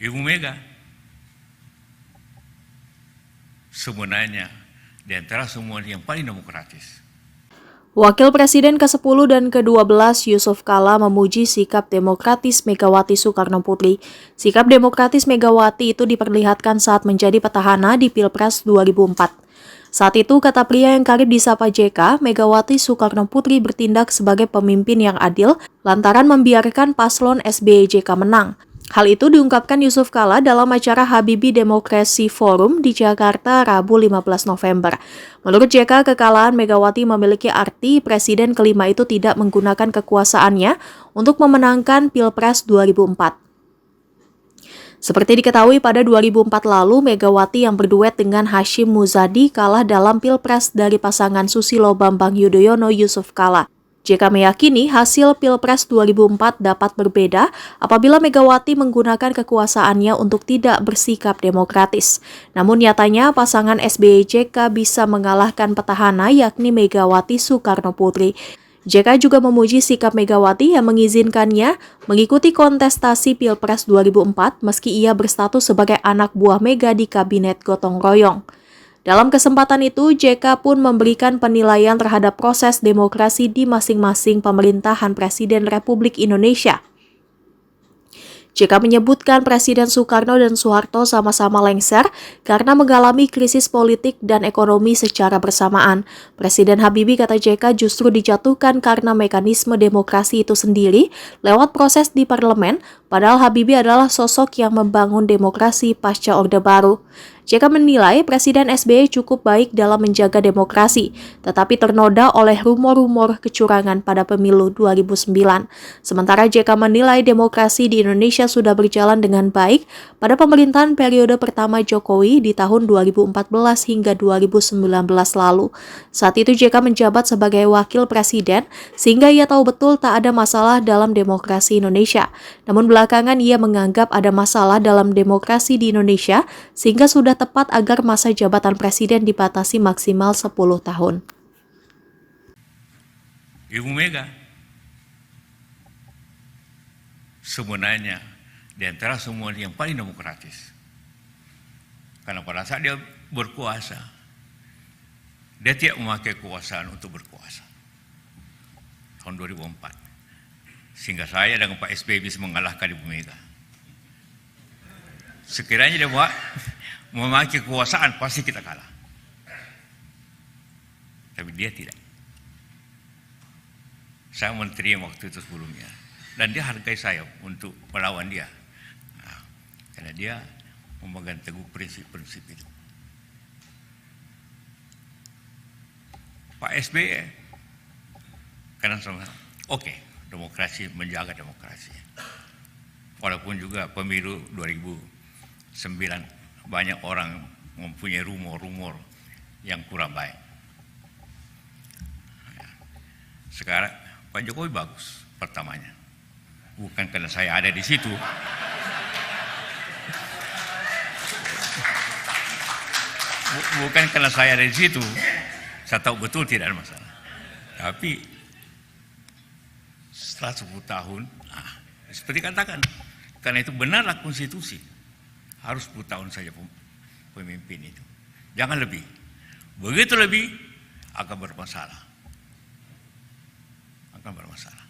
Ibu Mega sebenarnya di antara semua yang paling demokratis. Wakil Presiden ke-10 dan ke-12 Yusuf Kala memuji sikap demokratis Megawati Soekarno Putri. Sikap demokratis Megawati itu diperlihatkan saat menjadi petahana di Pilpres 2004. Saat itu, kata pria yang karib disapa JK, Megawati Soekarno Putri bertindak sebagai pemimpin yang adil lantaran membiarkan paslon SBY JK menang. Hal itu diungkapkan Yusuf Kala dalam acara Habibie Demokrasi Forum di Jakarta Rabu 15 November. Menurut JK, kekalahan Megawati memiliki arti presiden kelima itu tidak menggunakan kekuasaannya untuk memenangkan Pilpres 2004. Seperti diketahui pada 2004 lalu, Megawati yang berduet dengan Hashim Muzadi kalah dalam Pilpres dari pasangan Susilo Bambang Yudhoyono Yusuf Kala. JK meyakini hasil Pilpres 2004 dapat berbeda apabila Megawati menggunakan kekuasaannya untuk tidak bersikap demokratis. Namun nyatanya pasangan SBY JK bisa mengalahkan petahana yakni Megawati Soekarno Putri. JK juga memuji sikap Megawati yang mengizinkannya mengikuti kontestasi Pilpres 2004 meski ia berstatus sebagai anak buah Mega di Kabinet Gotong Royong. Dalam kesempatan itu, JK pun memberikan penilaian terhadap proses demokrasi di masing-masing pemerintahan Presiden Republik Indonesia. JK menyebutkan Presiden Soekarno dan Soeharto sama-sama lengser karena mengalami krisis politik dan ekonomi secara bersamaan. Presiden Habibie, kata JK, justru dijatuhkan karena mekanisme demokrasi itu sendiri lewat proses di parlemen, padahal Habibie adalah sosok yang membangun demokrasi pasca Orde Baru. JK menilai Presiden SBY cukup baik dalam menjaga demokrasi, tetapi ternoda oleh rumor-rumor kecurangan pada pemilu 2009. Sementara JK menilai demokrasi di Indonesia sudah berjalan dengan baik pada pemerintahan periode pertama Jokowi di tahun 2014 hingga 2019 lalu. Saat itu JK menjabat sebagai wakil presiden, sehingga ia tahu betul tak ada masalah dalam demokrasi Indonesia. Namun belakangan ia menganggap ada masalah dalam demokrasi di Indonesia, sehingga sudah tepat agar masa jabatan presiden dibatasi maksimal 10 tahun. Ibu Mega sebenarnya di antara semua yang paling demokratis. Karena pada saat dia berkuasa, dia tidak memakai kekuasaan untuk berkuasa. Tahun 2004. Sehingga saya dengan Pak SBY bisa mengalahkan Ibu Mega. Sekiranya dia memakai kekuasaan, pasti kita kalah. Tapi dia tidak. Saya menteri waktu itu sebelumnya. Dan dia hargai saya untuk melawan dia. Nah, karena dia memegang teguh prinsip-prinsip itu. Pak SBY, karena sama, oke, demokrasi, menjaga demokrasi. Walaupun juga pemilu 2009, banyak orang mempunyai rumor-rumor yang kurang baik. Sekarang Pak Jokowi bagus pertamanya. Bukan karena saya ada di situ. Bukan karena saya ada di situ. Saya tahu betul tidak ada masalah. Tapi setelah 10 tahun, seperti katakan, karena itu benarlah konstitusi. Harus 10 tahun saja pemimpin itu. Jangan lebih. Begitu lebih, akan bermasalah. Akan bermasalah.